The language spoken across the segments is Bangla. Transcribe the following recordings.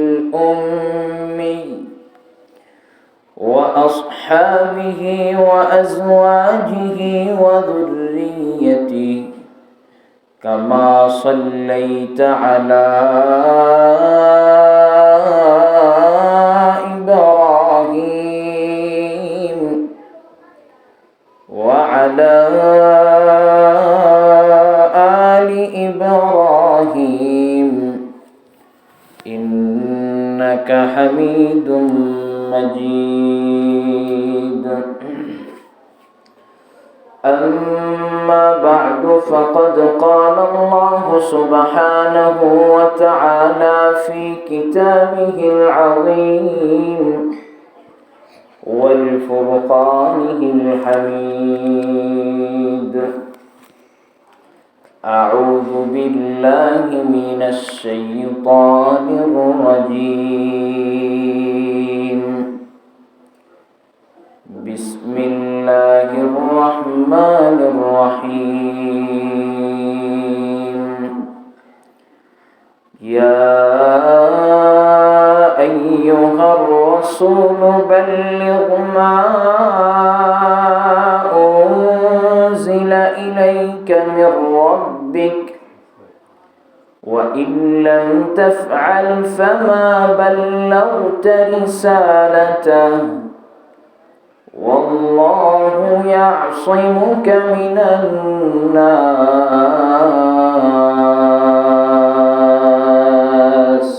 الأمي وأصحابه وأزواجه وذريته كما صليت على إبراهيم وعلى آل إبراهيم إنك حميد مجيد. أما بعد فقد قال الله سبحانه وتعالى في كتابه العظيم والفرقانه الحميد: أعوذ بالله من الشيطان الرجيم. بسم الله الرحمن الرحيم. يا أيها الرسول بلغ ما أنزل إليك من ربك وإن لم تفعل فما بلغت رسالته والله يعصمك من الناس.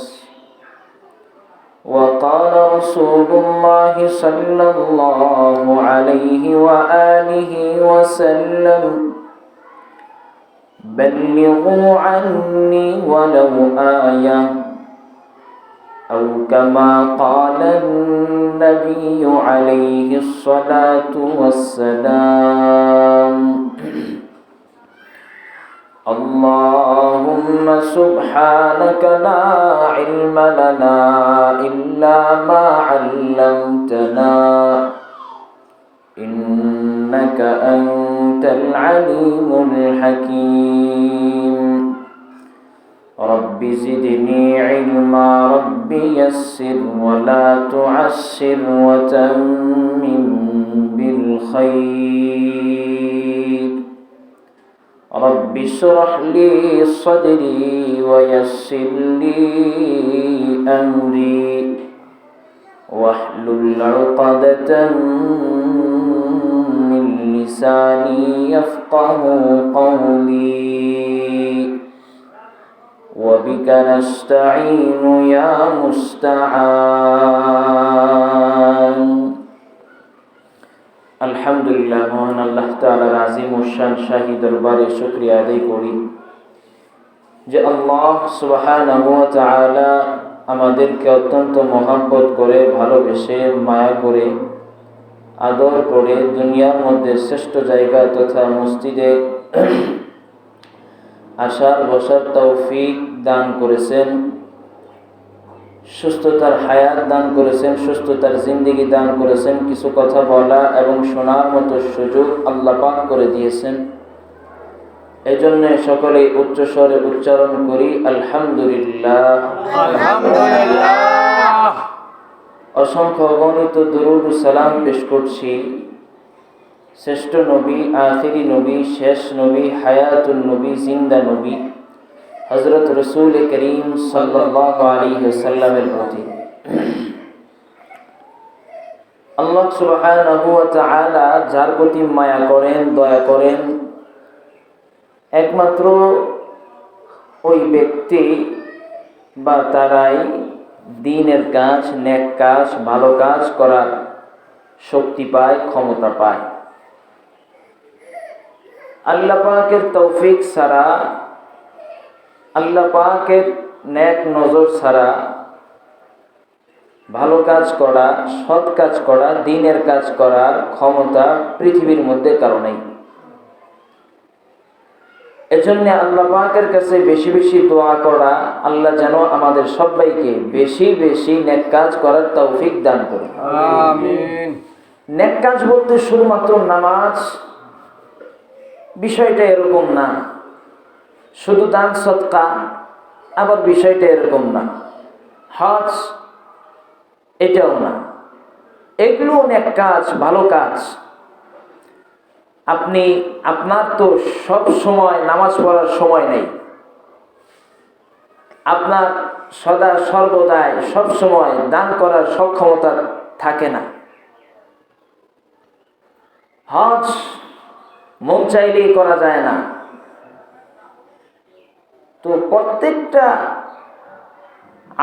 وقال رسول الله صلى الله عليه وآله وسلم: بلغوا عني ولو آية أو كما قال النبي عليه الصلاة والسلام. اللهم سبحانك لا علم لنا إلا ما علمتنا إنك أنت العليم الحكيم. رب زدني علما رب يسر ولا تعسر وتمم بالخير. رب اشرح لي صدري ويسر لي أمري واحلل عقدة من لساني يفقه قولي. وبك نستعين يا مستعان. আলহামদুলিল্লাহ, মহান আল্লাহ তাআলার আযীম ও শান শাহী দরবারে শুকরিয়া আদায় করি যে আল্লাহ সুবহানাহু ওয়া তাআলা আমাদেরকে অত্যন্ত মহব্বত করে, ভালোবেসে, মায়া করে, আদর করে দুনিয়ার মধ্যে শ্রেষ্ঠ জায়গা তথা মসজিদে আসার বসার তৌফিক দান করেছেন, সুস্থতার হায়াত দান করেছেন, সুস্থতার জিন্দেগি দান করেছেন, কিছু কথা বলা এবং শোনার মতো সুযোগ আল্লাহ পাক করে দিয়েছেন। এই জন্য সকলে উচ্চ স্বরে উচ্চারণ করি আলহামদুলিল্লাহ, আলহামদুলিল্লাহ। অসংখ্য অগণিত দুরূদ ও সালাম পেশ করছি শ্রেষ্ঠ নবী, আখিরি নবী, শেষ নবী, হায়াতুন নবী, জিন্দা নবী হযরত রাসূল করিম সাল্লাল্লাহু আলাইহি ওয়াসাল্লামের প্রতি। আল্লাহ সুবহানাহু ওয়া তাআলা যার প্রতি মায়া করেন, দয়া করেন, একমাত্র ওই ব্যক্তি বা তারাই দ্বীনের কাজ, নেক কাজ, ভালো কাজ করার শক্তি পায়, ক্ষমতা পায়। আল্লাহ পাকের তৌফিক ছাড়া, আল্লাহ পাকের নেক নজর ছাড়া ভালো কাজ করা, সৎ কাজ করা, দ্বীনের কাজ করার ক্ষমতা পৃথিবীর মধ্যে কারো নেই। এজন্য আল্লাহ পাকের কাছে বেশি বেশি দোয়া করা, আল্লাহ যেন আমাদের সবাইকে বেশি বেশি নেক কাজ করার তৌফিক দান করে। আমিন। নেক কাজ বলতে শুধুমাত্র নামাজ, বিষয়টা এরকম না। শুধু দান সদকা, আবার বিষয়টা এরকম না। হজ এটাও না। এগুলো অনেক কাজ, ভালো কাজ। আপনার তো সব সময় নামাজ পড়ার সময় নেই, আপনার সদা সর্বদাই সব সময় দান করার সক্ষমতা থাকে না। হজ মন চাইলেই করা যায় না। তো প্রত্যেকটা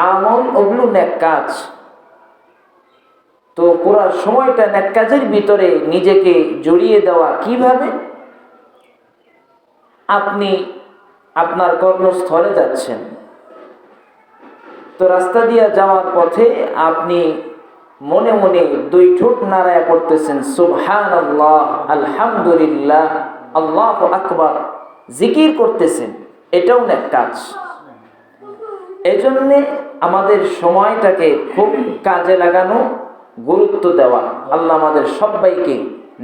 আমল ওগুলো নেক কাজ। তো পুরো সময়টা নেক কাজের ভিতরে নিজেকে জড়িয়ে দেওয়া কিভাবে? আপনি আপনার কর্মস্থলে যাচ্ছেন, তো রাস্তা দিয়ে যাওয়ার পথে আপনি মনে মনে দুই ঠোঁট নাড়ায় পড়তেছেন সুবহানাল্লাহ, আলহামদুলিল্লাহ, আল্লাহু আকবার, জিকির করতেছেন, এটাও নেক কাজ। এজন্যে আমাদের সময়টাকে খুব কাজে লাগানো, গুরুত্ব দেওয়া। আল্লাহ আমাদের সবাইকে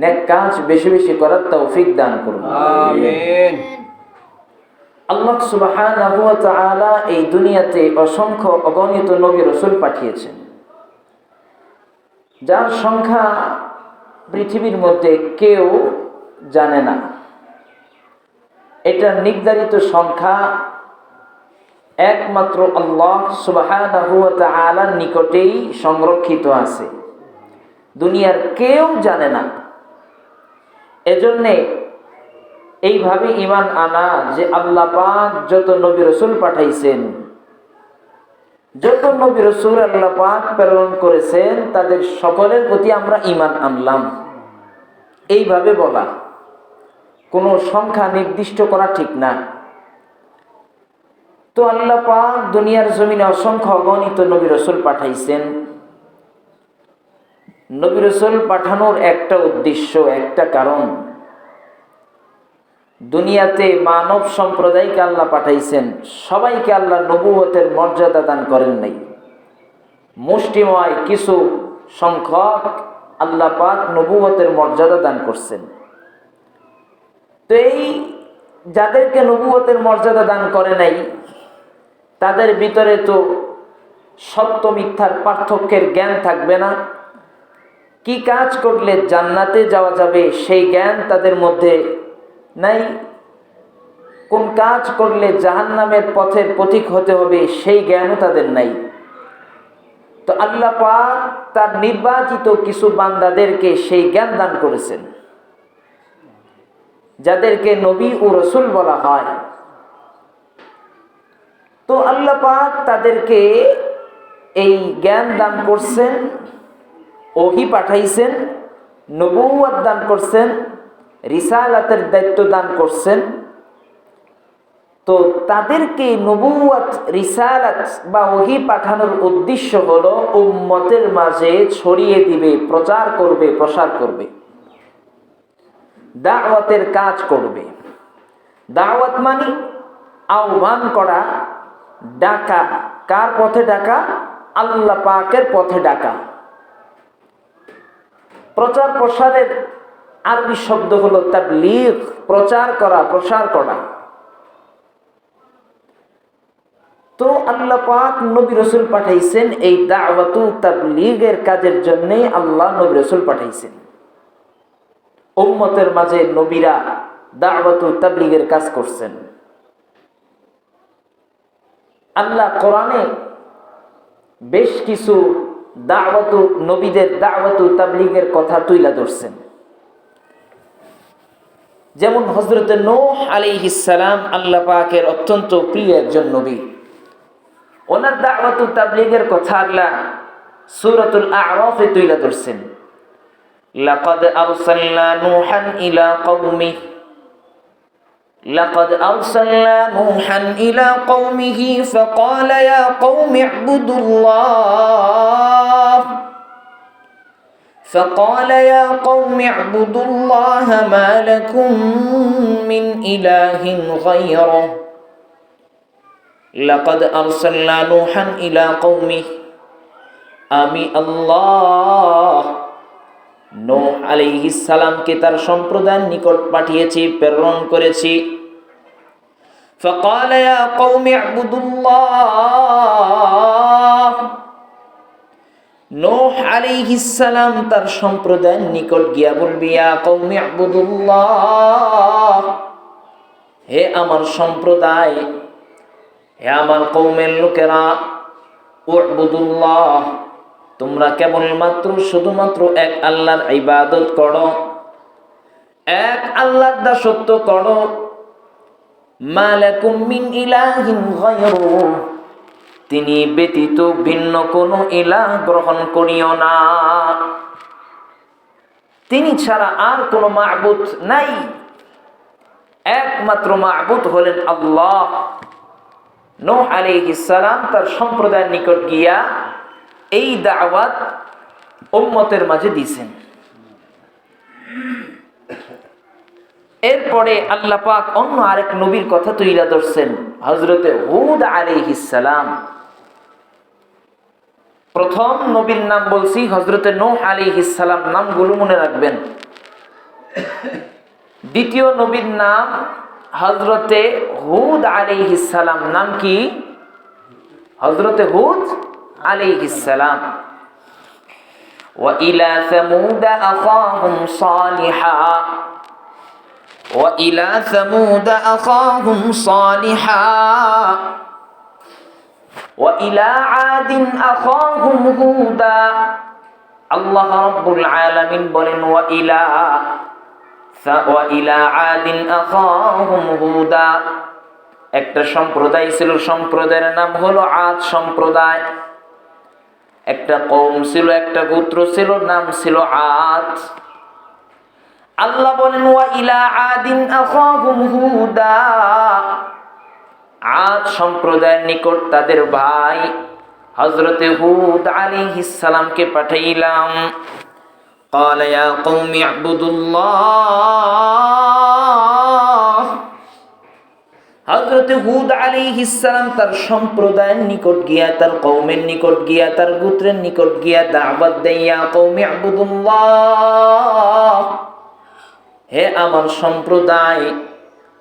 নেক কাজ বেশি বেশি করার তৌফিক দান করুন, আমিন। আল্লাহ সুবহানাহু ওয়া তাআলা এই দুনিয়াতে অসংখ্য অগণিত নবী রাসূল পাঠিয়েছেন, যার সংখ্যা পৃথিবীর মধ্যে কেউ জানে না। এটা নির্ধারিত সংখ্যা একমাত্র আল্লাহ সুবহানাহু ওয়া তাআলার নিকটেই সংরক্ষিত আছে, দুনিয়ার কেউ জানে না। এজন্যে এইভাবে ঈমান আনা যে আল্লাহ পাক যত নবী রাসূল পাঠাইছেন, যত নবী রাসূল আল্লাহ পাক প্রেরণ করেছেন, তাদের সকলের প্রতি আমরা ঈমান আনলাম, এইভাবে বলা। কোনো সংখ্যা নির্দিষ্ট করা ঠিক না। তো আল্লাহ পাক দুনিয়ার জমিনে অসংখ্য অগণিত নবী রাসূল পাঠাইছেন। নবী রাসূল পাঠানোর একটা উদ্দেশ্য, একটা কারণ। দুনিয়াতে মানব সম্প্রদায়কে আল্লাহ পাঠাইছেন, সবাইকে আল্লাহ নবুয়তের মর্যাদা দান করেন নাই। মুষ্টিময় কিছু সংখ্যক আল্লাহ পাক নবুয়তের মর্যাদা দান করছেন। তো এই যাদেরকে নবুয়তের মর্যাদা দান করে নাই, তাদের ভিতরে তো সত্য মিথ্যার পার্থক্যের জ্ঞান থাকবে না। কি কাজ করলে জান্নাতে যাওয়া যাবে সেই জ্ঞান তাদের মধ্যে নাই, কোন কাজ করলে জাহান্নামের পথের পথিক হতে হবে সেই জ্ঞানও তাদের নাই। তো আল্লাহ পাক তার নির্বাচিত কিছু বান্দাদেরকে সেই জ্ঞান দান করেছেন, যাদেরকে নবী ও রাসূল বলা হয়। তো আল্লাহ পাক তাদেরকে এই জ্ঞান দান করছেন, ওহী পাঠাইছেন, নবুয়ত দান করছেন, রিসালাতের দায়িত্ব দান করছেন। তো তাদেরকে নবুয়ত, রিসালাত বা ওহী পাঠানোর উদ্দেশ্য হলো উম্মতের মাঝে ছড়িয়ে দিবে, প্রচার করবে, প্রসার করবে, দাওয়াতের কাজ করবে। দাওয়াত মানে আহ্বান করা, ডাকা। কার পথে ডাকা? আল্লাহ পাকের পথে ডাকা। প্রচার প্রসারের আরবি শব্দ হলো তাবলীগ, প্রচার করা, প্রসার করা। তো আল্লাহ পাক নবী রাসূল পাঠাইছেন এই দাওয়াতু তাবলীগের কাজের জন্য। আল্লাহ নবী রাসূল পাঠাইছেন, উম্মতের মাঝে নবীরা দাওয়াতু তাবলীগের কাজ করছেন। আল্লাহ কোরআনে বেশ কিছু দাওয়াতু নবীদের দাওয়াতু তাবলীগের কথা তুইলা ধরছেন। যেমন হযরত নূহ আলাইহিস সালাম আল্লাহ পাকের অত্যন্ত প্রিয় একজন নবী। ওনার দাওয়াতু তাবলীগের কথা আল্লাহ সূরাতুল আ'রাফে তুইলা ধরছেন। লাকাদ আরসালনা নূহান ইলা কওমিহি لقد أرسلنا نوحا إلى قومه فقال يا قوم اعبدوا الله ما لكم من إله غيره لقد أرسلنا نوحا إلى قومه আমি আল্লাহ নূহ আলাইহিস সালামকে তার সম্প্রদায়ের নিকট পাঠিয়েছি, প্রেরণ করেছি। فقال يا قوم اعبدوا الله নূহ আলাইহিস সালাম তার সম্প্রদায়ের নিকট গিয়া বলবি, ইয়া কওমি ইবুদুল্লাহ, হে আমার সম্প্রদায়, হে আমার কওমের লোকেরা, উবুদুল্লাহ, তোমরা কেবলমাত্র শুধুমাত্র এক আল্লাহর ইবাদত করো, এক আল্লাহর দাসত্ব করো। মা লাকুম মিন ইলাহিন গায়রু, তিনি ব্যতীত ভিন্ন কোনো ইলাহ গ্রহণ করিও না। তিনি ছাড়া আর কোনো মা'বুদ নাই, একমাত্র মা'বুদ হলেন আল্লাহ। নূহ আলাইহিস সালাম তার সম্প্রদায়ের নিকট গিয়া এই দাওয়াত উম্মতের মাঝে দিয়েছেন। এরপরে আল্লাহ পাক অন্য আরেক নবীর কথা তুইলা ধরছেন, হযরতে হুদ আলাইহিস সালাম। প্রথম নবীর নাম বলছি হযরতে নূহ আলাইহিস সালাম, নামগুলো মনে রাখবেন। দ্বিতীয় নবীর নাম হযরতে হুদ আলাইহিস সালাম, নাম কি? হযরতে হুদ আলাইহিস সালাম। ওয়া ইলা সামুদ আখাহুম সালিহা, ওয়া ইলা সামুদ আখাহুম সালিহা, ওয়া ইলা আদিন আখাহুম হুদা। আল্লাহ রাব্বুল আলামিন বলেন, ওয়া ইলা আদিন আখাহুম হুদা। একটা সম্প্রদায় ছিল, সম্প্রদায়ের নাম হলো আদ সম্প্রদায়। একটা কওম ছিল, একটা গোত্র ছিল, নাম ছিল আদ। আল্লাহ বলেন, ওয়া ইলা আদিন আখাহুম হুদা, আদ সম্প্রদায়ের নিকট তাদের ভাই হযরতে হুদ আলাইহিস সালামকে পাঠাইলাম। قال يا قوم اعبدوا الله, হযরতে হুদ আলাইহিস সালাম তার সম্প্রদায়ের নিকট গিয়া, তার কওমের নিকট গিয়া, তার গোত্রের নিকট গিয়া দাওয়াত দেয়, ইয়া কওমি ইবুদুল্লাহ, হে আমার সম্প্রদায়,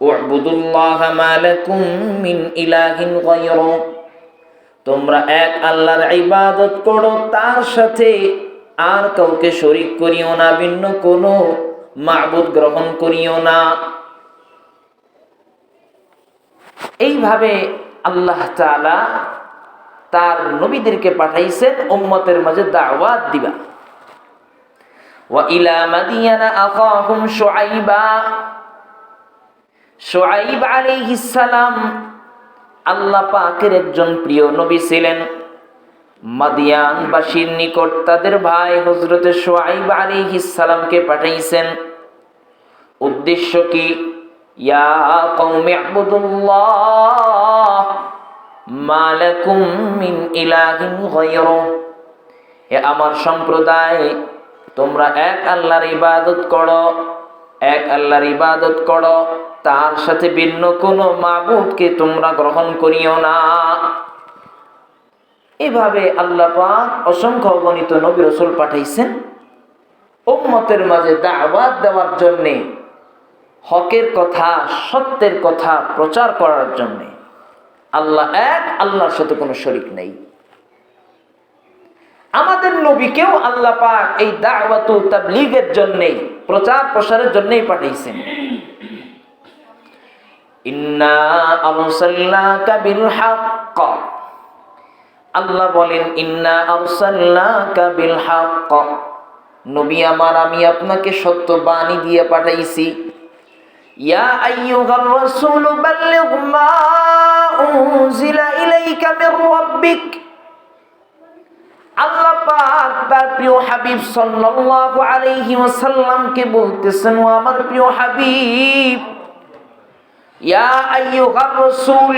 উবুদুল্লাহ মা লাকুম মিন ইলাহিন গায়রু, তোমরা এক আল্লাহর ইবাদত করো, তার সাথে আর কাউকে শরীক করিও না, ভিন্ন কোনো মা'বুদ গ্রহণ করিও না। এইভাবে আল্লাহ তাআলা তার নবীদেরকে পাঠাইছেন উম্মতের মাঝে দাওয়াত দিবা। ওয়া ইলা মাদিয়ানা আখাহুম শুআইবা, শুআইব আলাইহিস সালাম আল্লাহ পাকের একজন প্রিয় নবী ছিলেন। মাদিয়ানবাসীর নিকট তাদের ভাই হযরতে শুআইব আলাইহিস সালামকে পাঠাইছেন। উদ্দেশ্য কি? ইয়া কওমি ইবুদুল্লাহ মা লাকুম মিন ইলাহিন গায়রু, হে আমার সম্প্রদায়, তোমরা এক আল্লাহর ইবাদত করো, এক আল্লাহর ইবাদত করো, তার সাথে ভিন্ন কোনো মা'বুদকে তোমরা গ্রহণ করিও না। এভাবে আল্লাহ পাক অসংখ্য অগণিত নবী রাসূল পাঠাইছেন উম্মতের মাঝে দাওয়াত দেওয়ার জন্য, হকের কথা, সত্যের কথা প্রচার করার জন্য। আল্লাহ এক, আল্লাহর সাথে কোনো শরীক নেই। আমাদের নবীকেও আল্লাহ পাক এই দাওয়াত ও তাবলীগের জন্য, প্রচার প্রসারের জন্যই পাঠাইছেন। ইন্না আরসালনাকা বিল হক, আল্লাহ বলেন, ইন্না আরসালনাকা বিল হক, নবী আমার, আমি আপনাকে সত্য বাণী দিয়ে পাঠাইছি। ইয়া আইয়ুহার রাসূল বাল্লিগ মা উনজিলা ইলাইকা মির রাব্বিক, আল্লাহ পাক তার প্রিয় হাবিব সাল্লাল্লাহু আলাইহি ওয়াসাল্লামকে বলতেছেন, ও আমার প্রিয় হাবিব, ইয়া আইয়ুহার রাসূল,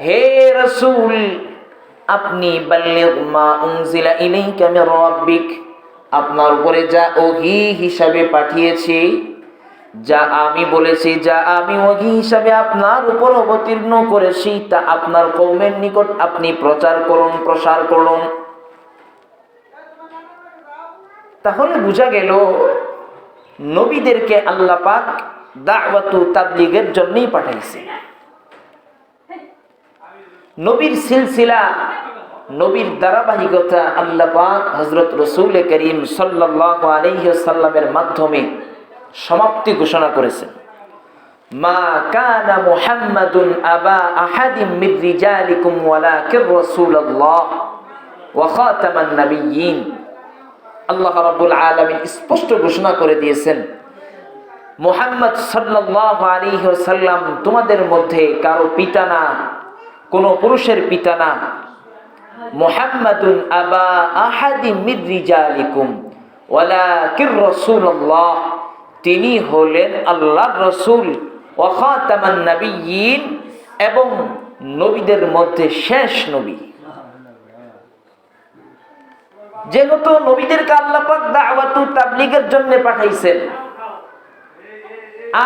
হে রাসূল, আপনি বাল্লিগ মা উনজিলা ইলাইকা মির রাব্বিক, আপনার উপরে যা ওহী হিসাবে পাঠিয়েছি, যা আমি বলেছি, যা আমি ওহী হিসাবে আপনার উপর অবতীর্ণ করেছি, তা আপনার কওমের নিকট আপনি প্রচার করুন, প্রসার করুন। তাহলে বোঝা গেল নবীদেরকে আল্লাহ পাক দাওয়াত ও তাবলীগের জন্যই পাঠাইছে। নবীর সিলসিলা নবীর ধারাবাহিকতা আল্লাহ পাক হযরত রাসূল করিম সাল্লাল্লাহু আলাইহি ওয়াসাল্লামের মাধ্যমে সমাপ্তি ঘোষণা করেছেন। মা কানা মুহাম্মাদুন আবা আহাদিম মির রিজালিকুম ওয়ালাকির রাসূলুল্লাহ ওয়া খাতামান নাবিয়্যিন। আল্লাহ রাব্বুল আলামিন স্পষ্ট ঘোষণা করে দিয়েছেন, মুহাম্মদ সাল্লাল্লাহু আলাইহি ওয়াসাল্লাম তোমাদের মধ্যে কারো পিতা না, কোনো পুরুষের পিতা না। মুহাম্মাদুন আবা আহাদিম মির রিজালিকুম ওয়ালাকির রাসূলুল্লাহ, তিনি হলেন আল্লাহর রাসূল, ওয়া খাতামান নাবিয়্যিন, এবং নবীদের মধ্যে শেষ নবী। যেহেতু নবীদেরকে আল্লাহ পাক দাওয়াতু তাবলীগের জন্য পাঠাইছেন,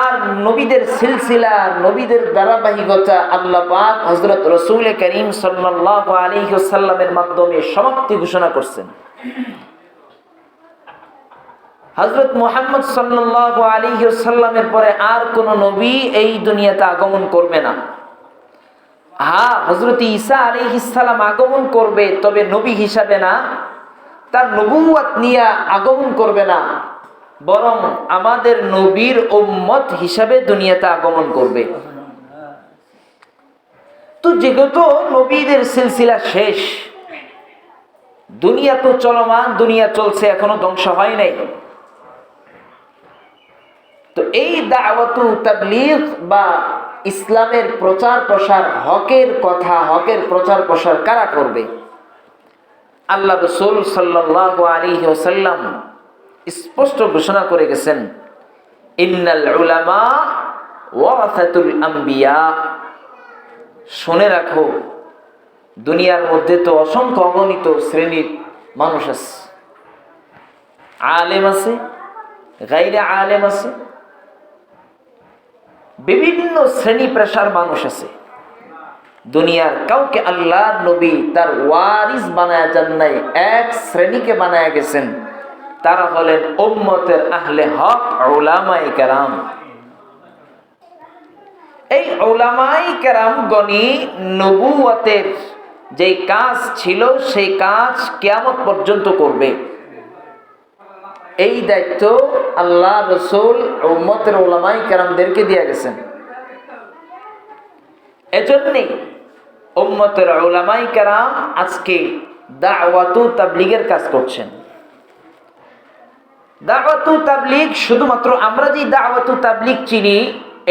আর নবীদের সিলসিলা, নবীদের ধারাবাহিকতা আল্লাহ পাক হযরত রাসূল করিম সাল্লাল্লাহু আলাইহি ওয়াসাল্লামের মাধ্যমে সমাপ্তি ঘোষণা করছেন। হযরত মুহাম্মদ সাল্লাল্লাহু আলাইহি ওয়াসাল্লামের পরে আর কোন নবী এই দুনিয়াতে আগমন করবে না। হ্যাঁ, হযরত ঈসা আলাইহিস সালাম আগমন করবে, তবে নবী হিসাবে না, তার নবুয়ত নিয়ে আগমন করবে না, বরং আমাদের নবীর উম্মত হিসাবে দুনিয়াতে আগমন করবে। তো যেহেতু নবীদের সিলসিলা শেষ, দুনিয়া তো চলমান, দুনিয়া চলছে, এখনো ধ্বংস হয় নাই। তো এই দাওয়াতু তাবলীগ বা ইসলামের প্রচার প্রসার, হকের কথা, হকের প্রচার প্রসার কারা করবে? আল্লাহ রাসূল সাল্লাল্লাহু আলাইহি ওয়াসাল্লাম স্পষ্ট ঘোষণা করে গেছেন, ইন্নাল উলামা ওয়ারাসাতুল আম্বিয়া। শুনে রাখো, দুনিয়ার মধ্যে তো অসংখ্য অগণিত শ্রেণীর মানুষ আছে, আলেম আছে, গায়রে আলেম আছে, বিভিন্ন শ্রেণী পেশার মানুষ আছে। দুনিয়ার কাউকে আল্লাহর নবী তার ওয়ারিস বানায়া যান নাই, এক শ্রেণীকে বানায়া গেছেন, তারা হলেন উম্মতের আহলে হক, উলামায়ে কেরাম। এই উলামায়ে কেরাম গণই নবুয়তের যে কাজ ছিল, সেই কাজ কিয়ামত পর্যন্ত করবে। এই দায়িত্ব আল্লাহ রাসূল উম্মতের উলামায়ে কেরামদেরকে দিয়ে গেছেন। এজন্যই উম্মতের উলামায়ে কেরাম আজকে দাওয়াতু তাবলীগের কাজ করছেন। দাওয়াতু তাবলীগ শুধুমাত্র আমরা যে দাওয়াতু তাবলীগ চিনি,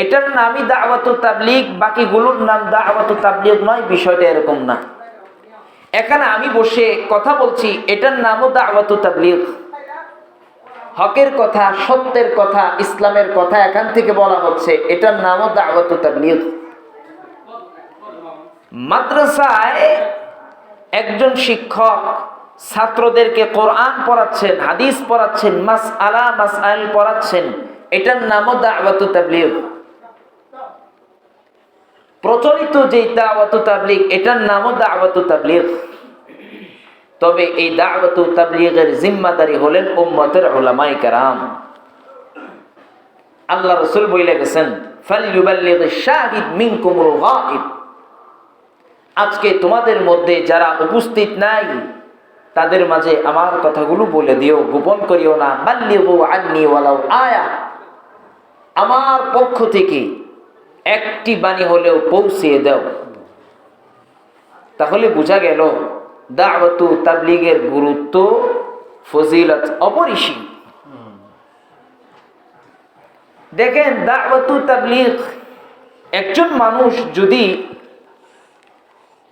এটার নামই দাওয়াতু তাবলীগ, বাকিগুলোর নাম দাওয়াতু তাবলীগ নয়, বিষয়টা এরকম না। এখানে আমি বসে কথা বলছি, এটার নামও দাওয়াতু তাবলীগ। হকের কথা, সত্যের কথা, ইসলামের কথা এখান থেকে বলা হচ্ছে, এটার নামও দাওয়াতু তাবলীগ। মাদ্রাসায় একজন শিক্ষক ছাত্রদেরকে কোরআন পড়াচ্ছেন, হাদিস পড়াচ্ছেন, মাসআলা মাসাইল পড়াচ্ছেন, এটার নামও দাওয়াতু তাবলীগ। প্রচলিত যে দাওয়াতু তাবলীগ, এটার নামও দাওয়াতু তাবলীগ। তবে এই দাওয়াতু তাবলীগের জিম্মাদারি হলেন উম্মতের উলামায়ে কেরাম। আল্লাহ রাসূল বলে গেছেন, ফালইউবাল্লিগিশ শাহিদ মিনকুমুল গায়ব। আজকে তোমাদের মধ্যে যারা উপস্থিত নাই, তাদের মাঝে আমার কথাগুলো বলে দিও, গোপন করিও না। বাল্লিগু আন্নী ওয়ালাউ আয়া, আমার পক্ষ থেকে একটি বাণী হলেও পৌঁছিয়ে দাও। তাহলে বোঝা গেল দাওয়াতু তাবলীগের গুরুত্ব, ফজিলত অপরিসীম। দেখেন, দাওয়াতু তাবলীগ, একজন মানুষ যদি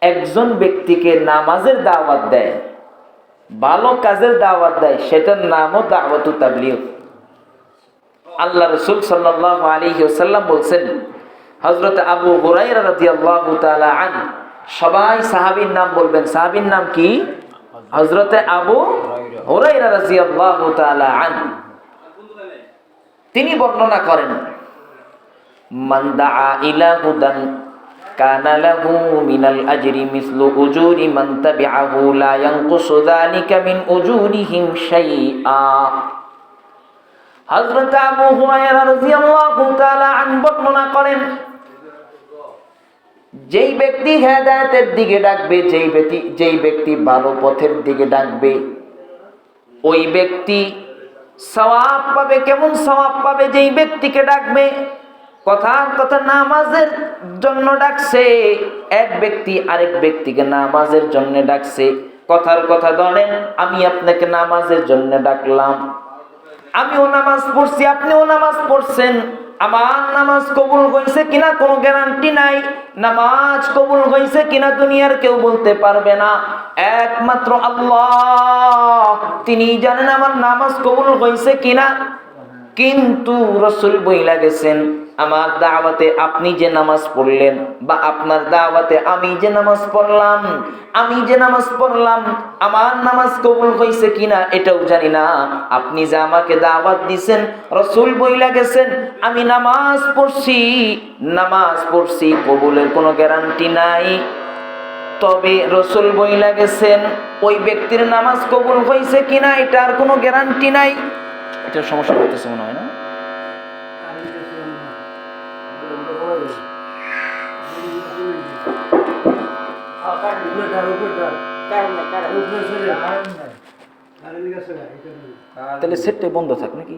একজন ব্যক্তিকে নামাজের দাওয়াত দেয়, ভালো কাজের দাওয়াত দেয়, সেটার নামও দাওয়াতু তাবলীগ। আল্লাহ রাসূল সাল্লাল্লাহু আলাইহি ওয়াসাল্লাম বলছেন, হযরত আবু হুরায়রা রাদিয়াল্লাহু তাআলা আনহু, সবাই সাহাবীর নাম বলবেন। সাহাবীর নাম কি? হযরত আবু হুরায়রা রাদিয়াল্লাহু তাআলা আনহু। তিনি বর্ণনা করেন, মান দাআ ইলা হুদান কানা লাহু মিনাল আজরি মিসলু উজুরি মান তাবিআহু লা ইয়ানকুসু যালিকা মিন উজুরিহিম শাইআ। হযরত আবু হুরায়রা রাদিয়াল্লাহু তাআলা আনহু বর্ণনা করেন, যেই ব্যক্তি হেদায়েতের দিকে ডাকবে, যেই ব্যক্তি ভালো পথের দিকে ডাকবে, ওই ব্যক্তি সওয়াব পাবে। কেমন সওয়াব পাবে? যেই ব্যক্তিকে ডাকবে, কথার কথা নামাজের জন্য ডাকছে, এক ব্যক্তি আরেক ব্যক্তিকে নামাজের জন্য ডাকছে। কথার কথা ধরেন, আমি আপনাকে নামাজের জন্য ডাকলাম, আমিও নামাজ পড়ছি, আপনিও নামাজ পড়ছেন। আমার নামাজ কবুল হয়েছে কিনা কোনো গ্যারান্টি নাই। নামাজ কবুল হয়েছে কিনা দুনিয়ার কেউ বলতে পারবে না, একমাত্র আল্লাহ তিনি জানেন আমার নামাজ কবুল হয়েছে কিনা। কিন্তু রাসূল বইলা গেছেন, আমার দাওয়াতে আপনি যে নামাজ পড়লেন, বা আপনার দাওয়াতে আমি যে নামাজ পড়লাম, আমার নামাজ কবুল হয়েছে কিনা এটাও জানি না। আপনি যে আমাকে দাওয়াত দিছেন, রাসূল বইলা গেছেন আমি নামাজ পড়ছি, কবুলের কোনো গ্যারান্টি নাই। তবে রাসূল বইলা গেছেন ওই ব্যক্তির নামাজ কবুল হয়েছে কিনা এটার কোনো গ্যারান্টি নাই। এটা সমস্যা করতেছে মনে হয় না? তাহলে সেটটাই বন্ধ থাক নাকি?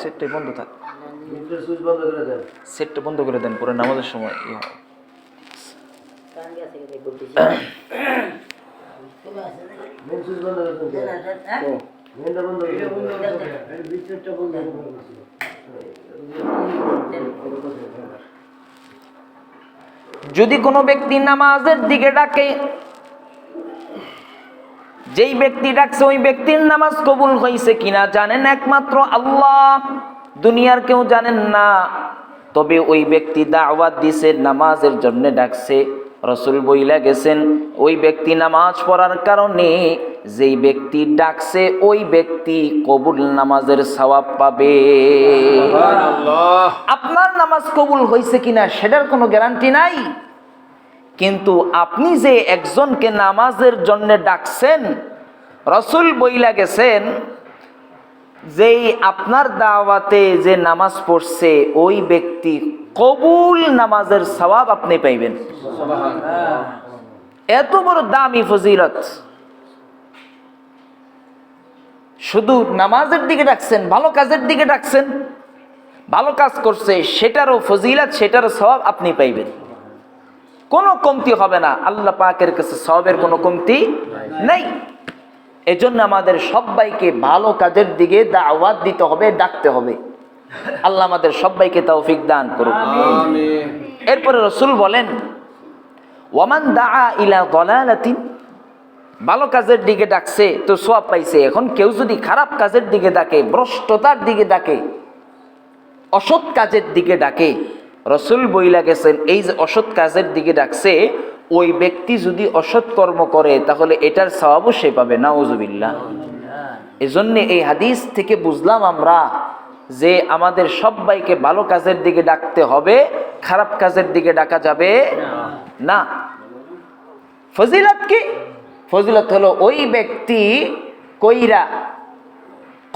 সেটটাই বন্ধ থাক, সেটটা বন্ধ করে দেন, পরে নামাজের সময় যদি কোনো ব্যক্তি নামাজের দিকে ডাকে, যেই ব্যক্তি ডাকছে ওই ব্যক্তির নামাজ কবুল হয়েছে কিনা জানেন একমাত্র আল্লাহ, দুনিয়ার কেউ জানেন না। তবে ওই ব্যক্তি দাওয়াত দিছে, নামাজের জন্য ডাকছে, রাসূল বইলা গেছেন ওই ব্যক্তি নামাজ পড়ার কারণে যেই ব্যক্তি ডাকছে ওই ব্যক্তি কবুল নামাজের সওয়াব পাবে। আপনার নামাজ কবুল হয়েছে কিনা সেটার কোনো গ্যারান্টি নাই, কিন্তু আপনি যে একজনকে নামাজের জন্য ডাকছেন, রাসূল বইলা গেছেন যেই আপনার দাওয়াতে যে নামাজ পড়ছে ওই ব্যক্তি কবুল নামাজের সওয়াব আপনি পাইবেন। এত বড় দামি ফজিলত। শুধু নামাজের দিকে ডাকছেন, ভালো কাজের দিকে ডাকছেন, ভালো কাজ করছে সেটারও ফজিলত, সেটারও সওয়াব আপনি পাইবেন, কোনো কমতি হবে না। আল্লাহ পাকের কাছে সওয়াবের কোনো কমতি নাই। এজন্য আমাদের সবাইকে ভালো কাজের দিকে দাওয়াত দিতে হবে, ডাকতে হবে। আল্লাহ আমাদের সবাইকে তৌফিক দান করুন। এরপরে রাসূল বলেন, ওয়ামান দাআ ইলা দালালাতিন, ভালো কাজের দিকে ডাকছে তো সওয়াব পাইছে। এখন কেউ যদি খারাপ কাজের দিকে ডাকে, ভ্রষ্টতার দিকে ডাকে, অসৎ কাজের দিকে ডাকে, রাসূল বইলা গেছেন এই যে অসৎ কাজের দিকে ডাকছে, ওই ব্যক্তি যদি অসৎ কর্ম করে তাহলে এটার সওয়াবও সে পাবে। নাউজুবিল্লাহ। এজন্য এই হাদিস থেকে বুঝলাম আমরা যে আমাদের সবাইকে ভালো কাজের দিকে ডাকতে হবে, খারাপ কাজের দিকে ডাকা যাবে না। ফজিলত কি? ফজিলত হলো ওই ব্যক্তি কইরা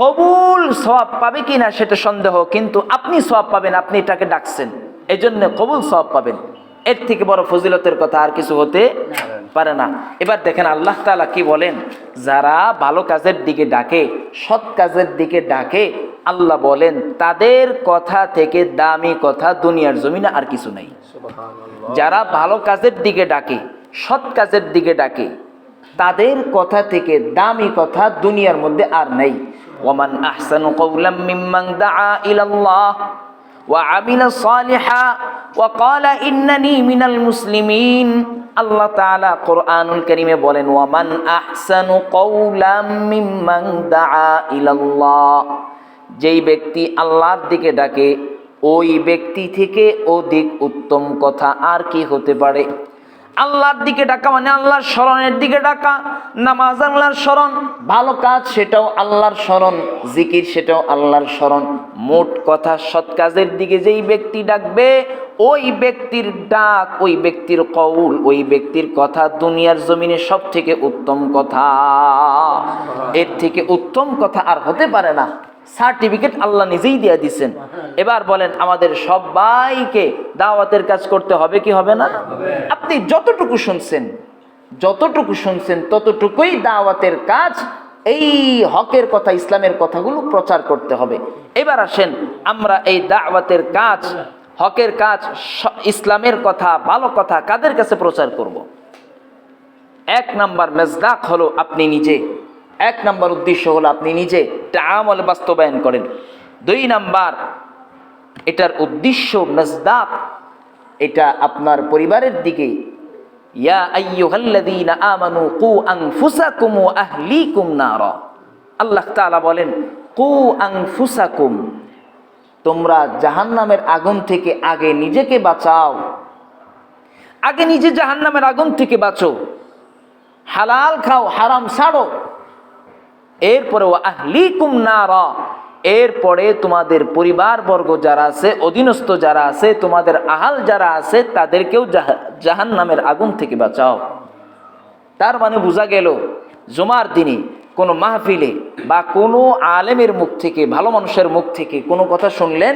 কবুল সওয়াব পাবে কিনা সেটা সন্দেহ, কিন্তু আপনি সওয়াব পাবেন, আপনি এটাকে ডাকছেন, এজন্য কবুল সওয়াব পাবেন। এর থেকে বড় ফজিলতের কথা আর কিছু হতে পারে না। এবার দেখেন আল্লাহ তাআলা কি বলেন, যারা ভালো কাজের দিকে ডাকে, সৎ কাজের দিকে ডাকে, আল্লাহ বলেন তাদের কথা থেকে দামি কথা দুনিয়ার জমিনে আর কিছু নাই। যারা ভালো কাজের দিকে ডাকে, সৎ কাজের দিকে ডাকে, তাদের কথা থেকে দামি কথা দুনিয়ার মধ্যে আর নেই। ওয়ামান আহসানু কওলাম মিম্মান দাআ ইলাল্লাহ ওয়া আমিলা সালিহা ওয়া ক্বালা ইন্নানি মিনাল মুসলিমিন। আল্লাহ তাআলা কোরআনুল কারীমে বলেন, ওয়ামান আহসানু কওলাম মিম্মান দাআ ইলাল্লাহ, যেই ব্যক্তি আল্লাহর দিকে ডাকে ওই ব্যক্তি থেকে অধিক উত্তম কথা আর কি হতে পারে। আল্লাহর দিকে ডাকা মানে আল্লাহর স্মরণের দিকে ডাকা। নামাজ আল্লাহর স্মরণ, ভালো কাজ সেটাও আল্লাহর স্মরণ, জিকির সেটাও আল্লাহর স্মরণ। মোট কথা সৎ কাজের দিকে যেই ব্যক্তি ডাকবে ওই ব্যক্তির ডাক, ওই ব্যক্তির কওল, ওই ব্যক্তির কথা দুনিয়ার জমিনে সব থেকে উত্তম কথা। এর থেকে উত্তম কথা আর হতে পারে না। সার্টিফিকেট আল্লাহ নিজেই দিয়ে দিচ্ছেন। এবার বলেন আমাদের সবাইকে দাওয়াতের কাজ করতে হবে কি হবে না? আপনি যতটুকু শুনছেন ততটুকুই দাওয়াতের কাজ। এই হকের কথা, ইসলামের কথাগুলো প্রচার করতে হবে। এবার আসেন আমরা এই দাওয়াতের কাজ, হকের কাজ, ইসলামের কথা, ভালো কথা কাদের কাছে প্রচার করব? এক নাম্বার মেজদাক হলো আপনি নিজে, এক নাম্বার উদ্দেশ্য হলো আপনি নিজে এটা আমল বাস্তবায়ন করেন। 2 নাম্বার এটার উদ্দেশ্য মেজদাক, এটা আপনার পরিবারের দিকে। ইয়া আইয়ুহাল্লাযীনা আমানু কু আনফুসাকুম ওয়া আহলিকুম নারা, আল্লাহ তাআলা বলেন কু আনফুসাকুম, তোমরা জাহান্নামের আগুন থেকে আগে নিজেকে বাঁচাও, আগে নিজে জাহান্নামের আগুন থেকে বাঁচো, হালাল খাও, হারাম ছাড়ো। এরপরে ওয়া আহলিকুম নারা, এরপরে তোমাদের পরিবারবর্গ যারা আছে, অধীনস্থ যারা আছে, তোমাদের আহাল যারা আছে, তাদেরকেও জাহান্নামের আগুন থেকে বাঁচাও। তার মানে বোঝা গেল জুমার দিনে কোনো মাহফিলে বা কোনো আলেমের মুখ থেকে, ভালো মানুষের মুখ থেকে কোনো কথা শুনলেন,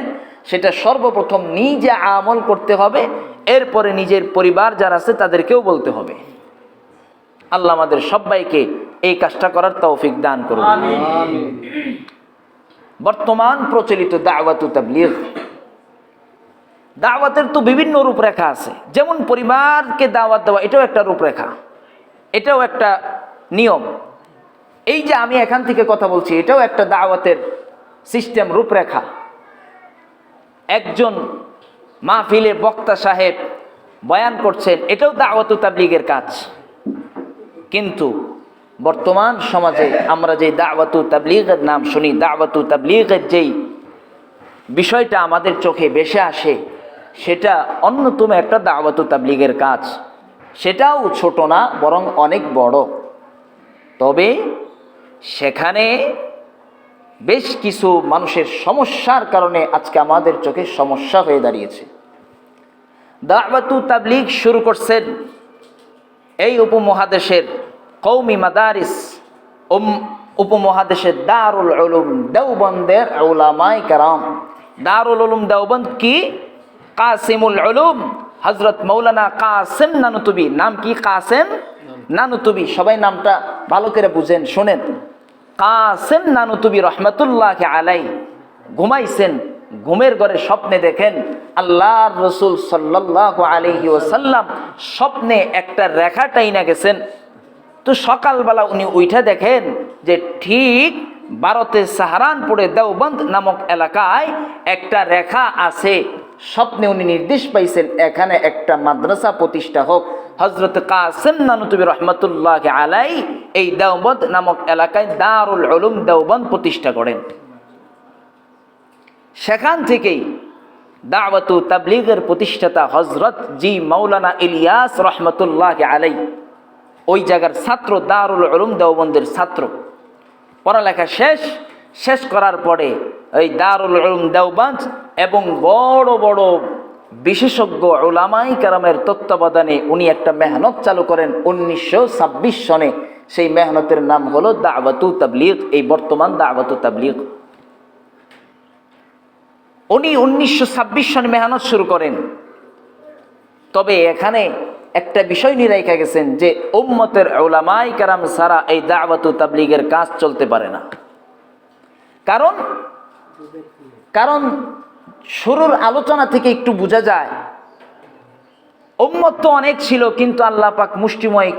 সেটা সর্বপ্রথম নিজে আমল করতে হবে, এরপরে নিজের পরিবার যারা আছে তাদেরকেও বলতে হবে। আল্লাহ আমাদের সবাইকে এই কাজটা করার তৌফিক দান করুন। বর্তমান প্রচলিত দাওয়াত ও তাবলীগ, দাওয়াতের তো বিভিন্ন রূপরেখা আছে। যেমন পরিবারকে দাওয়াত দেওয়া, এটাও একটা রূপরেখা, এটাও একটা নিয়ম। এই যে আমি এখান থেকে কথা বলছি, এটাও একটা দাওয়াতের সিস্টেম, রূপরেখা। একজন মাহফিলে বক্তা সাহেব বয়ান করছেন, এটাও দাওয়াত ও তাবলীগের কাজ। কিন্তু বর্তমান সমাজে আমরা যে দাওয়াত ও তাবলীগের নাম শুনি, দাওয়াত ও তাবলীগের যেই বিষয়টা আমাদের চোখে ভেসে আসে, সেটা অন্যতম একটা দাওয়াত ও তাবলীগের কাজ। সেটাও ছোট না, বরং অনেক বড়। তবে সেখানে বেশ কিছু মানুষের সমস্যার কারণে আজকে আমাদের চোখে সমস্যা হয়ে দাঁড়িয়েছে। দাওয়াত ও তাবলীগ শুরু করছেন এই উপমহাদেশের কওমি মাদারিস, উপমহাদেশের দারুল উলুম দেওবন্দের উলামায়ে কেরাম। দারুল উলুম দেওবন্দ কি? কাসিমুল উলুম হযরত মাওলানা কাসেম নানুতুবি। নাম কি? কাসেম নানুতুবি। সবাই নামটা ভালো করে বুঝেন, শোনেন। কাসেম নানুতুবি রহমতুল্লাহি আলাইহি ঘুমাইছেন, ঘুমের ঘরে স্বপ্নে দেখেন আল্লাহর রাসূল সাল্লাল্লাহু আলাইহি ওয়াসাল্লাম স্বপ্নে একটা রেখা টাইনা গেছেন। তো সকালবেলা উনি উঠে দেখেন যে ঠিক ভারতের সাহারানপুরে দেওবন্দ নামক এলাকায় একটা রেখা আছে। স্বপ্নে উনি নির্দেশ পাইছেন এখানে একটা মাদ্রাসা প্রতিষ্ঠা হোক। হযরত কাসেম নানুতুবি রহমতুল্লাহি আলাইহি এই দেওবন্দ নামক এলাকায় দারুল উলুম দেওবন্দ প্রতিষ্ঠা করেন। সেখান থেকেই দাওয়াত ও তাবলীগের প্রতিষ্ঠাতা হযরত জি মাওলানা ইলিয়াস রহমতুল্লাহি আলাইহি ওই জায়গার ছাত্র, দারুল উলুম দেওবন্দের ছাত্র। পড়ালেখা শেষ করার পরে এই দারুল উলুম দেওবন্দ এবং বড় বড় বিশেষজ্ঞ উলামায়ে কেরামের তত্ত্বাবধানে উনি একটা মেহনত চালু করেন 1926 সনে। সেই মেহনতের নাম হলো দাওয়াত ও তাবলীগ, এই বর্তমান দাওয়াত ও তাবলীগ। উনি 1926 সনে মেহনত শুরু করেন। তবে এখানে একটা বিষয় নিয়ে রেখে গেছেন যে উম্মতের উলামায়ে কেরাম ছাড়া এই দাওয়াত ও তাবলীগের কাজ চলতে পারে না। কারণ শুরুর আলোচনা থেকে একটু বোঝা যায় উম্মত তো অনেক ছিল, কিন্তু আল্লাহ পাক মুষ্টিময়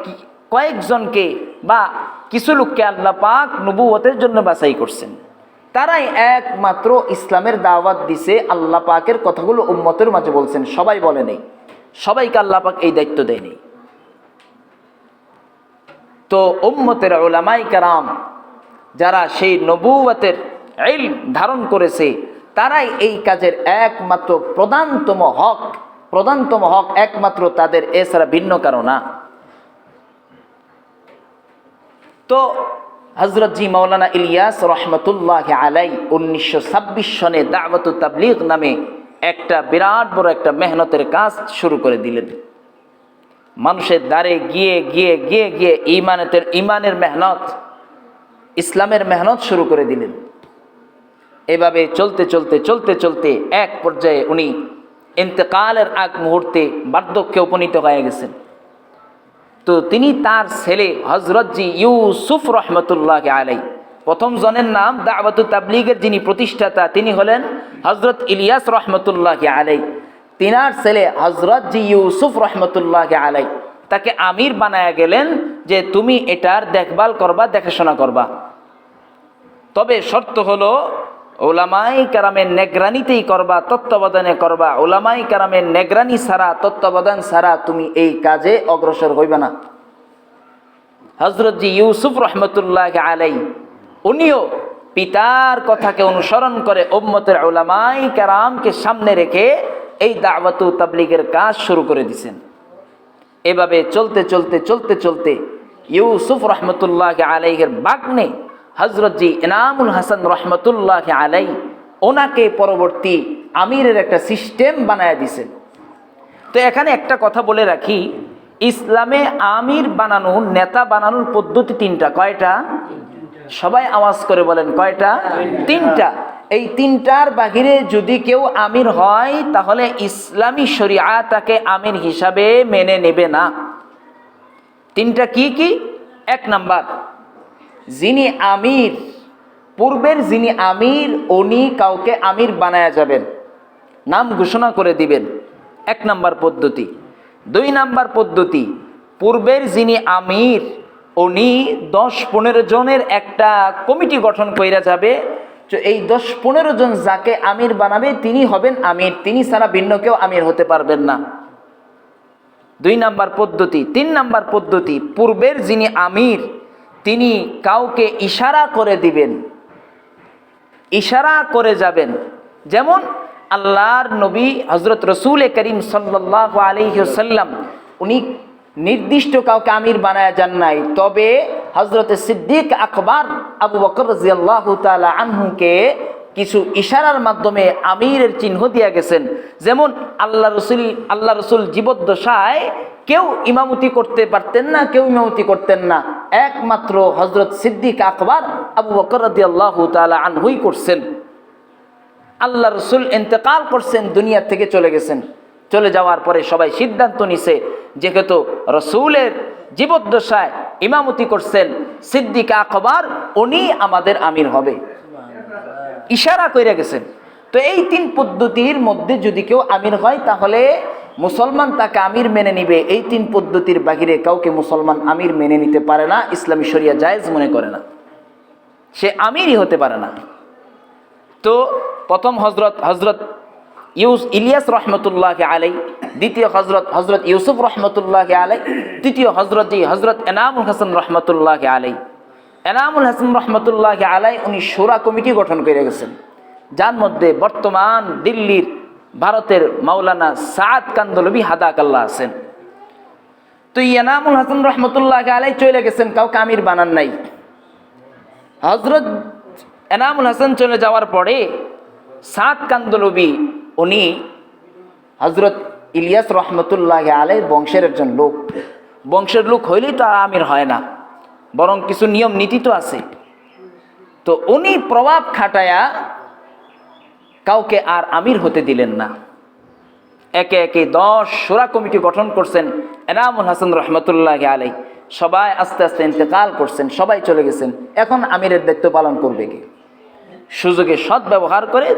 কয়েকজনকে বা কিছু লোককে আল্লাহ পাক নবুয়তের জন্য বাছাই করছেন। তারাই একমাত্র ইসলামের দাওয়াত দিছে, আল্লাহ পাকের কথাগুলো উম্মতের মাঝে বলছেন। সবাই বলে নেই, সবাইকে আল্লাহ পাক এই দায়িত্ব দেয়নি। তো উম্মতের উলামায়ে কেরাম যারা সেই নবুয়তের ইলম ধারণ করেছে, তারাই এই কাজের একমাত্র প্রধানতম হক একমাত্র তাদের, এছাড়া ভিন্ন কারো না। তো হযরত জি মাওলানা ইলিয়াস রহমতুল্লাহি আলাইহি 1926 সনে দাওয়াত ও তাবলীগ নামে একটা বিরাট বড় একটা মেহনতের কাজ শুরু করে দিলেন। মানুষের দ্বারে গিয়ে গিয়ে গিয়ে গিয়ে ইমানের মেহনত, ইসলামের মেহনত শুরু করে দিলেন। এভাবে চলতে চলতে চলতে চলতে এক পর্যায়ে উনি ইন্তেকালের আগ মুহূর্তে বার্ধক্যে উপনীত হয়ে গেছেন। তো তিনি তার ছেলে হযরত জি ইউসুফ রহমতুল্লাহ আলাই, প্রথম জনের নাম দাওয়াতুত তাবলীগের যিনি প্রতিষ্ঠাতা তিনি হলেন হযরত ইলিয়াস রহমতুল্লাহ আলাই। তিনার ছেলে হযরত জি ইউসুফ রহমতুল্লাহ আলাই তাকে আমির বানায়া গেলেন যে তুমি এটার দেখভাল করবা, দেখাশোনা করবা। তবে শর্ত হলো উলামাই কেরামের নেগরানিতেই করবা, তত্ত্বাবধানে করবা। উলামাই কেরামের নেগরানি ছাড়া, তত্ত্বাবধান ছাড়া তুমি এই কাজে অগ্রসর হইবে না। হযরত জি ইউসুফ রহমতুল্লাহ আলাই উনিও পিতার কথাকে অনুসরণ করে উম্মতের উলামাই কেরামকে সামনে রেখে এই দাওয়াতু তাবলীগের কাজ শুরু করে দিয়েছেন। এভাবে চলতে চলতে চলতে চলতে ইউসুফ রহমতুল্লাহ আলাইহের বাগ্নে হযরত জি ইনামুল হাসান রহমতুল্লাহ আলাই ওনাকে পরবর্তী আমিরের একটা সিস্টেম বানায় দিয়েছেন। তো এখানে একটা কথা বলে রাখি, ইসলামে আমির বানানোর, নেতা বানানোর পদ্ধতি তিনটা। কয়টা? সবাই আওয়াজ করে বলেন কয়টা? তিনটা। এই তিনটার বাহিরে যদি কেউ আমির হয় তাহলে ইসলামী শরিয়া তাকে আমির হিসাবে মেনে নেবে না। তিনটা কি কি? এক নাম্বার, যিনি আমির, পূর্বের যিনি আমির উনি কাউকে আমির বানায়া যাবেন, নাম ঘোষণা করে দিবেন, এক নাম্বার পদ্ধতি। দুই নাম্বার পদ্ধতি, পূর্বের যিনি আমির উনি 10-15 জনের একটা কমিটি গঠন কইরা যাবে। তো এই 10-15 জন যাকে আমির বানাবে তিনি হবেন আমির, তিনি ছাড়া ভিন্ন কেউ আমির হতে পারবেন না। দুই নাম্বার পদ্ধতি। তিন নাম্বার পদ্ধতি, পূর্বের যিনি আমির তিনি কাউকে ইশারা করে দিবেন, ইশারা করে যাবেন। যেমন আল্লাহর নবী হযরত রাসূল করিম সাল্লাল্লাহু আলাইহি ওয়াসাল্লাম উনি নির্দিষ্ট কাউকে আমির বানায়া যান নাই, তবে হযরত সিদ্দিক আকবর আবু বকর রাদিয়াল্লাহু তাআলা আনহুকে কিছু ইশারার মাধ্যমে আমিরের চিহ্ন দিয়া গেছেন। যেমন আল্লাহ রসুল জীবদ্দশায় কেউ ইমামতি করতে পারতেন না, কেউ ইমামতি করতেন না, একমাত্র হযরত সিদ্দিক আকবর আবু বকর রাদিয়াল্লাহু তাআলা আনহুই করছেন। আল্লাহ রসুল ইন্তেকাল করছেন, দুনিয়া থেকে চলে গেছেন। চলে যাওয়ার পরে সবাই সিদ্ধান্ত নিছে যেহেতু রসুলের জীবদ্দশায় ইমামতি করছেন সিদ্দিক আকবর, উনি আমাদের আমির হবে, ইশারা কইরা গেছেন। তো এই তিন পদ্ধতির মধ্যে যদি কেউ আমির হয় তাহলে মুসলমান তাকে আমির মেনে নিবে। এই তিন পদ্ধতির বাহিরে কাউকে মুসলমান আমির মেনে নিতে পারে না, ইসলামী শরিয়া জায়েজ মনে করে না, সে আমিরই হতে পারে না। তো প্রথম হজরত ইলিয়াস রহমতুল্লাহ আলাই, দ্বিতীয় হজরত ইউসুফ রহমতুল্লাহ আলাই, তৃতীয় হজরত এনামুল হাসান রহমতুল্লাহ আলাই। এনামুল হাসান রহমতুল্লাহ আলাই উনি শোরা কমিটি গঠন করে গেছেন, যার মধ্যে বর্তমান দিল্লির ভারতের মাওলানা সাদ কান্দলবি হাদাকাল্লাহ আছেন। তো এনামুল হাসান রহমতুল্লাহ আলাই চলে গেছেন, কাউকে আমির বানান নাই। হজরত এনামুল হাসান চলে যাওয়ার পরে সাদ কান্দলবি উনি হজরত ইলিয়াস রহমতুল্লাহ আলাই বংশের একজন লোক, বংশের লোক হইলেই তো আর আমির হয় না, বরং কিছু নিয়ম নীতি তো আছে। তো উনি প্রভাব খাটায়া কাউকে আর আমির হতে দিলেন না। একে একে 10 শোরা কমিটি গঠন করছেন এনামুল হাসান রহমতুল্লাহ আলাই। সবাই আস্তে আস্তে ইন্তেকাল করছেন, সবাই চলে গেছেন। এখন আমিরের দায়িত্ব পালন করবে কে? সুযোগে সৎ ব্যবহার করে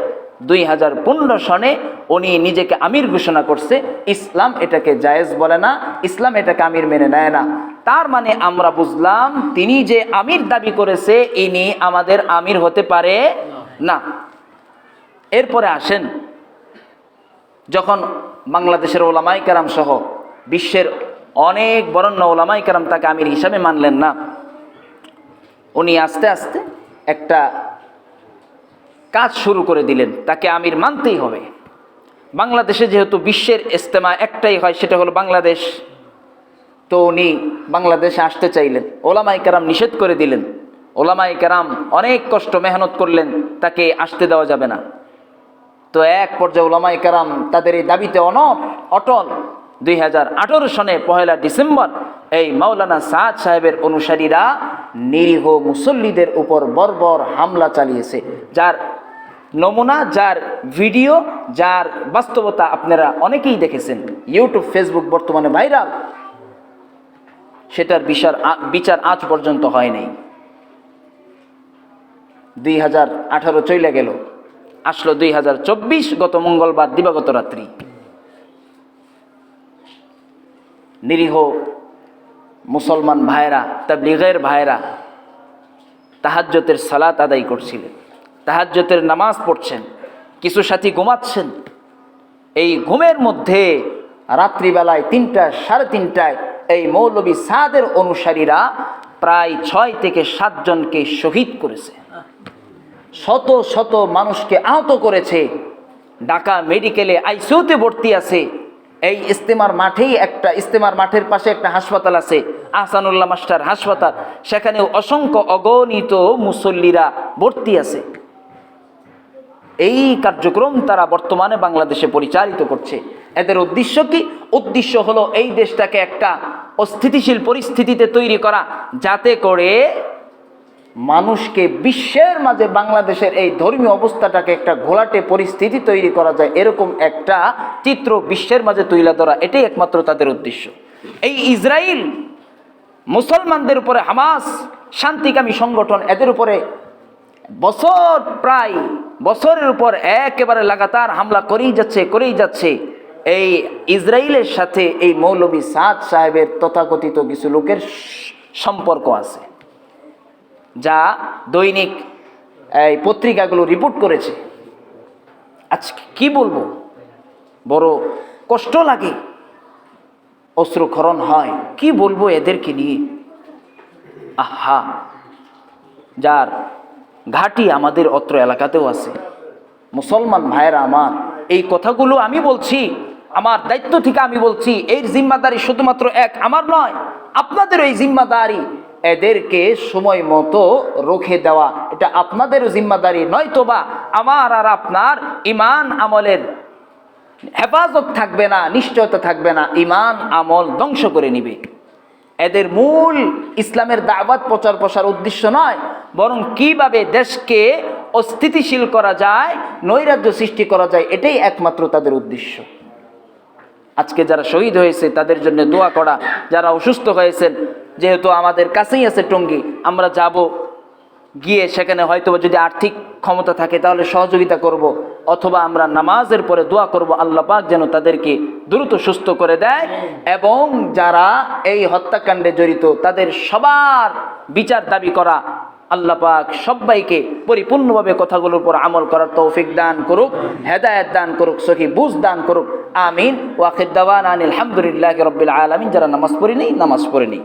2015 সনে উনি নিজেকে আমির ঘোষণা করছে। ইসলাম এটাকে জায়েজ বলে না, ইসলাম এটাকে আমির মেনে নেয় না। তার মানে আমরা বুঝলাম তিনি যে আমির দাবি করেছে ইনি আমাদের আমির হতে পারে না। এরপরে আসেন, যখন বাংলাদেশের ওলামাই কেরাম সহ বিশ্বের অনেক বরেণ্য ওলামাই কেরাম তাকে আমির হিসাবে মানলেন না, উনি আস্তে আস্তে একটা কাজ শুরু করে দিলেন, তাকে আমির মানতেই হবে। বাংলাদেশে যেহেতু বিশ্বের ইজতেমা একটাই হয়, সেটা হলো বাংলাদেশ, তো উনি বাংলাদেশে আসতে চাইলেন, ওলামাই কেরাম নিষেধ করে দিলেন। ওলামাই কেরাম অনেক কষ্ট মেহনত করলেন, তাকে আসতে দেওয়া যাবে না। তো এক পর্যায়ে ওলামাই কেরাম তাদের এই দাবিতে অটল। 2018 সনে 1 ডিসেম্বর এই মাওলানা সাদ সাহেবের অনুসারীরা নিরীহ মুসল্লিদের উপর বর্বর হামলা চালিয়েছে, যার নমুনা, যার ভিডিও, যার বাস্তবতা আপনারা অনেকেই দেখেছেন। ইউটিউব, ফেসবুক বর্তমানে ভাইরাল, সেটার বিচার আজ পর্যন্ত হয় নাই। 2018 চলে গেল, আসলো 2024 গত মঙ্গলবার দিবাগত রাত্রি। নিরীহ মুসলমান ভাইরা, তাবলীগের ভাইরা তাহাজ্জুদের সালাত আদায় করছিলেন, তাহাজ্জুদের নামাজ পড়ছেন, কিছু সাথী ঘুমাচ্ছেন। এই ঘুমের মধ্যে রাত্রিবেলায় 3টা, 3:30টায় এই মৌলভী সাদের অনুসারীরা প্রায় 6 থেকে 7 জনকে শহীদ করেছে, শত শত মানুষকে আহত করেছে। ঢাকা মেডিকেলে আইসিইউতে ভর্তি আছে। এই ইস্তেমার মাঠের পাশে একটা হাসপাতাল আছে, আহসানুল্লাহ মাস্টার হাসপাতাল, সেখানেও অসংখ্য অগণিত মুসল্লিরা ভর্তি আছে। এই কার্যক্রম তারা বর্তমানে বাংলাদেশে পরিচালিত করছে। এদের উদ্দেশ্য কি? উদ্দেশ্য হলো এই দেশটাকে একটা অস্থিতিশীল পরিস্থিতিতে তৈরি করা, যাতে করে মানুষকে বিশ্বের মাঝে বাংলাদেশের এই ধর্মীয় অবস্থাটাকে একটা ঘোলাটে পরিস্থিতি তৈরি করা যায়, এরকম একটা চিত্র বিশ্বের মাঝে তুলে ধরা, এটাই একমাত্র তাদের উদ্দেশ্য। এই ইসরায়েল মুসলমানদের উপরে, হামাস শান্তিকামী সংগঠন, এদের উপরে প্রায় বছরের উপর একেবারে লাগাতার হামলা করেই যাচ্ছে। এই ইসরায়েলের সাথে এই মৌলভী সাদ সাহেবের তথাকথিত কিছু লোকের সম্পর্ক আছে, যা দৈনিক এই পত্রিকাগুলো রিপোর্ট করেছে। আজকে কি বলবো, বড় কষ্ট লাগে, অশ্রুক্ষরণ হয়। কি বলবো এদেরকে নিয়ে? আহা, যার ঘাঁটি আমাদের অত্র এলাকাতেও আছে। মুসলমান ভাইয়েরা আমার, এই কথাগুলো আমি বলছি, আমার দায়িত্ব থেকে আমি বলছি। এর জিম্মাদারি শুধুমাত্র আমার নয়, আপনাদের এই জিম্মাদারি। এদেরকে সময় মতো রুখে দেওয়া, এটা আপনাদেরও জিম্মাদারি। নয়তোবা আমার আর আপনার ইমান আমলের হেফাজত থাকবে না, নিশ্চয়তা থাকবে না, ইমান আমল ধ্বংস করে নিবে। এদের মূল ইসলামের দাওয়াত প্রচার প্রসার উদ্দেশ্য নয়, বরং কিভাবে দেশকে অস্থিতিশীল করা যায়, নৈরাজ্য সৃষ্টি করা যায়, এটাই একমাত্র তাদের উদ্দেশ্য। আজকে যারা শহীদ হয়েছে তাদের জন্য দোয়া করা, যারা অসুস্থ হয়েছেন, যেহেতু আমাদের কাছেই আছে টঙ্গী, আমরা যাব, গিয়ে সেখানে হয়তো যদি আর্থিক ক্ষমতা থাকে তাহলে সহযোগিতা করব, অথবা আমরা নামাজের পরে দোয়া করব আল্লাহ পাক যেন তাদেরকে দ্রুত সুস্থ করে দেয়, এবং যারা এই হত্যাকাণ্ডে জড়িত তাদের সবার বিচার দাবি করা। আল্লাহ পাক সবাইকে পরিপূর্ণভাবে কথাগুলোর উপর আমল করার তৌফিক দান করুক, হেদায়েত দান করুক, সহি বুঝ দান করুক। আমিন। ওয়া আখির দাওয়ানা আনিল হামদুলিল্লাহি রাব্বিল আলামিন। যারা নামাজ পড়েনি, নামাজ পড়েনি।